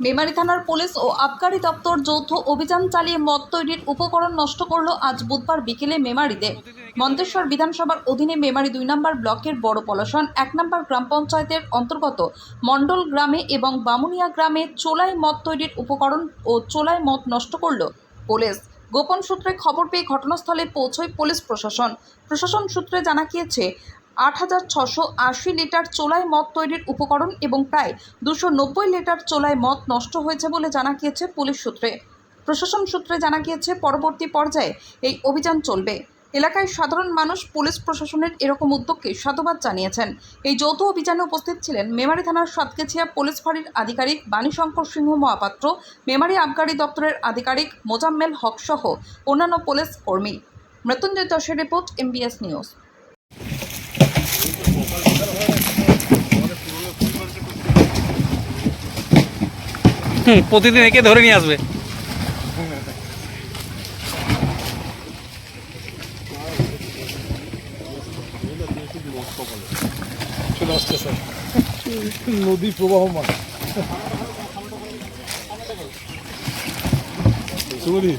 মেমারি থানার পুলিশ ও আবগারি দপ্তর যৌথ অভিযান চালিয়ে মদ তৈরির উপকরণ নষ্ট করল আজ বুধবার বিকেলে মেমারিতে। মন্তেশ্বর বিধানসভার অধীনে মেমারি 2 নম্বর ব্লকের বড় পলাশন 1 নম্বর গ্রাম পঞ্চায়েতের অন্তর্গত মন্ডল গ্রামে এবং বামুনিয়া গ্রামে চোলাই মদ তৈরির উপকরণ ও চোলাই মদ নষ্ট করল পুলিশ। গোপন সূত্রে খবর পেয়ে ঘটনাস্থলে পৌঁছয় পুলিশ প্রশাসন। প্রশাসন সূত্রে জানা গিয়েছে ৮৬৮০ লিটার চোলাই মদ তৈরির উপকরণ এবং প্রায় ২৯০ লিটার চোলাই মদ নষ্ট হয়েছে বলে জানা গিয়েছে পুলিশ সূত্রে। প্রশাসন সূত্রে জানা গিয়েছে পরবর্তী পর্যায়ে এই অভিযান চলবে। এলাকায় সাধারণ মানুষ পুলিশ প্রশাসনের এরকম উদ্যোগকে সাধুবাদ জানিয়েছেন। এই যৌথ অভিযানে উপস্থিত ছিলেন মেমারি থানার সাতকেছিয়া পুলিশ ফাঁড়ির আধিকারিক বাণীশঙ্কর সিংহ মহাপাত্র, মেমারি আবগারি দপ্তরের আধিকারিক মোজাম্মেল হক সহ অন্যান্য পুলিশ কর্মী। মৃত্যুঞ্জয় দাসের রিপোর্ট, MBS নিউজ। প্রতিদিন একে ধরে নিয়ে আসবে। চলে আসছে স্যার, নদী প্রবাহমান। সুমনি